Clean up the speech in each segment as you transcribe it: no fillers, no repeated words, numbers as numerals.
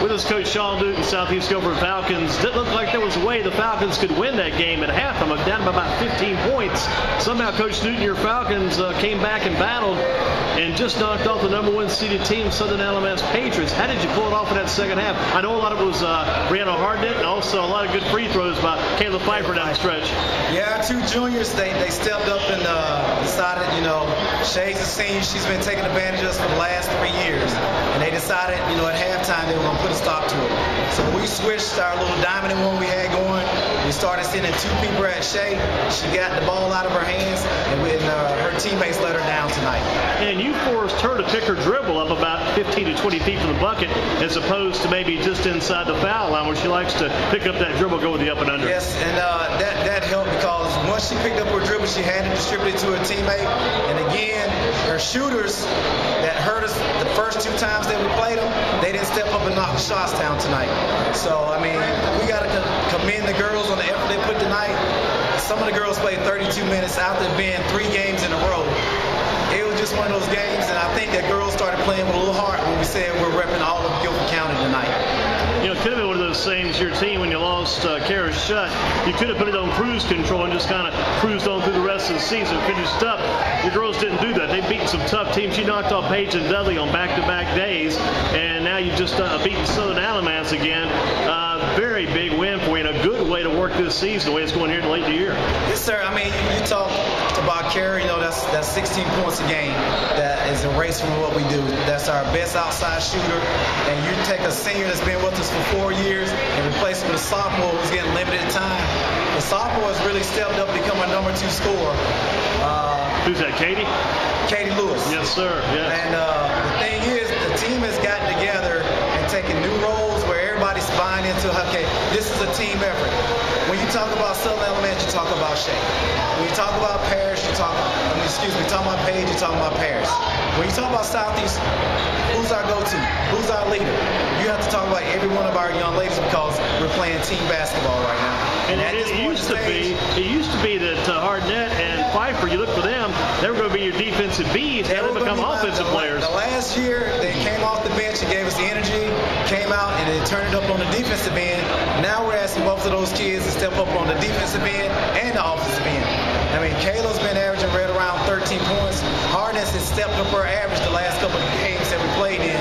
With us, Coach Sean Newton, Southeast Guilford Falcons. Didn't look like there was a way the Falcons could win that game at halftime, down by about 15 points. Somehow, Coach Newton, your Falcons came back and battled and just knocked off the #1 seeded team, Southern Alamance Patriots. How did you pull it off in that second half? I know a lot of it was Brianna Hardnett and also a lot of good free throws by Kayla Pfeiffer down the stretch. Yeah, our two juniors, they stepped up and decided, Shay's a senior. She's been taking advantage of us for the last 3 years. And they decided, at halftime they were going to put a stop to it. So we switched our little diamond one we had going. We started sending two people at Shay. She got the ball out of her hands, and her teammates let her down tonight. And you forced her to pick her dribble up about 15 to 20 feet from the bucket, as opposed to maybe just inside the foul line where she likes to pick up that dribble, go with the up and under. Yes, and that helped because once she picked up her dribble, she had to distribute it to her teammate. And again, her shooters that hurt us the first two times that we played them, they didn't step up and knock the shots down tonight. So, we got to commend the girls on the effort they put tonight. Some of the girls played 32 minutes after being 3 games in a row. It was just one of those games, and I think that girls started playing with a little heart when we said we're repping all of Guilford County tonight. It could have been one of those things, your team, when you lost Kara Shutt, you could have put it on cruise control and just kind of cruised on through the rest of the season, finished up. Your girls didn't do that. They beat some tough teams. You knocked off Paige and Dudley on back-to-back days, and now you've just beaten Southern Alamance again. Very big win for you and a good way to work this season, the way it's going here in late in the year. Yes, sir. You talk about Kara, that's 16 points a game. That is a race from what we do. That's our best outside shooter. And you take a senior that's been with us for 4 years and replace him with a sophomore who's getting limited time. The sophomore has really stepped up to become our #2 scorer. Who's that, Katie? Katie Lewis. Yes, sir. Yes. And the thing is, the team has gotten together and taken new roles where everybody's buying into, okay, this is a team effort. When you talk about Southern Alamance, you talk about Shay. When you talk about Paris, talk about Paige, you talk about Paris. When you talk about Southeast, who's our go-to? Who's our leader? You have to talk about every one of our young ladies because we're playing team basketball right now. And it used to be that Hardnett and Pfeiffer, you look for them, they were going to be your defensive Bs. They would become offensive players. The last year, they came off the bench and gave us the energy, came out and they turned it up on the defensive end. Now we're asking both of those kids to step up on the defensive end and the offensive end. Kayla's been averaging right around 13 points. Hardness has stepped up her average the last couple of games that we played in.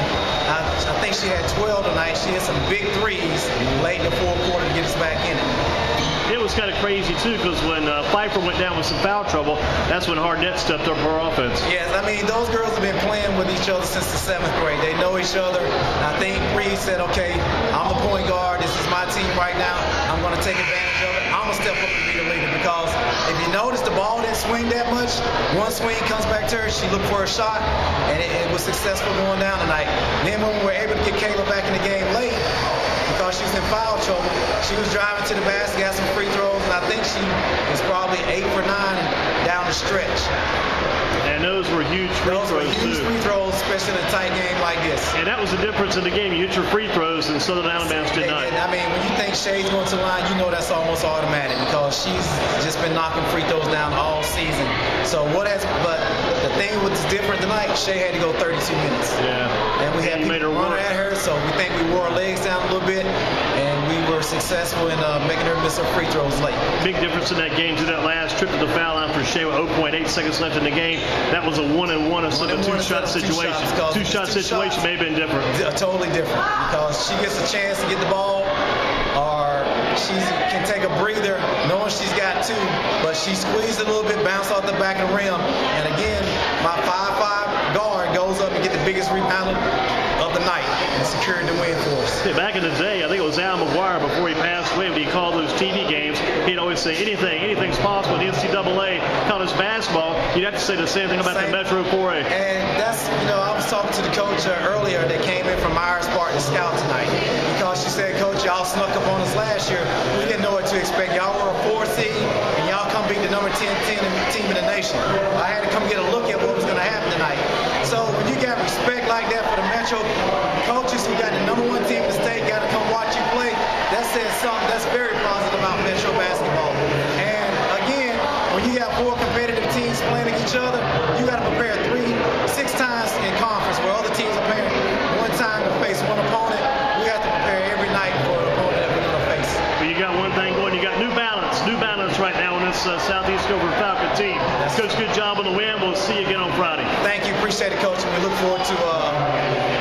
I think she had 12 tonight. She had some big threes late in the fourth quarter to get us back in it. It was kind of crazy, too, because when Pfeiffer went down with some foul trouble, that's when Hardnett stepped up her offense. Yes, those girls have been playing with each other since the 7th grade. They know each other. I think Reed said, okay, I'm the point guard. This is my team right now. I'm going to take advantage of it. I'm going to step up and be the leader because if you notice, the ball didn't swing that much. One swing comes back to her. She looked for a shot, and it was successful going down tonight. Then when we were able to get Kayla back in the game late, because she was in foul trouble, she was driving to the basket, got some free throws, and I think she was probably 8 for 9 down the stretch. And those were huge free throws, Those were huge free throws, especially in a tight game like this. And that was the difference in the game. You hit your free throws, and Southern Alamance did not. When you think Shay's going to the line, you know that's almost automatic because she's just been knocking free throws down all season. But the thing was different tonight, Shay had to go 32 minutes. Yeah. And we had people running at her, so we think we wore her legs down a little bit, and we were successful in making her miss her free throws late. Big difference in that game to that last trip to the foul line for Shay with 0.8 seconds left in the game. That was a 1-and-1 instead of a 2-shot situation. Two-shot situation may have been different. Totally different because she gets a chance to get the ball, or she can take a breather knowing she's got 2, but she squeezed a little bit, bounced off the back of the rim, and again, my 5'5" guard goes up and get the biggest rebound of the night and secured the win for us. Yeah, back in the day, I think it was Al McGuire before he passed away, when he called those TV games, he'd always say anything's possible in the NCAA college basketball. You'd have to say the same thing about the Metro 4A. And that's, I was talking to the coach earlier that came in from Myers Park to scout tonight because she said, Coach, y'all snuck up on us last year. We didn't know what to expect. Y'all were a 4 seed, and y'all come beat the number 10 team in the nation. I had to come get a look at what was going to happen tonight. So when you got respect like that for the Metro coaches who got the #1 team in the state, got to come watch you play, that says something that's very positive about Metro basketball. And again, when you got 4 competitive teams playing against each other, you got to prepare 6 times in conference where other teams are playing 1 time to face 1 opponent. We have to prepare Southeast Guilford Falcon team. Coach, good job on the win. We'll see you again on Friday. Thank you. Appreciate it, Coach. And we look forward to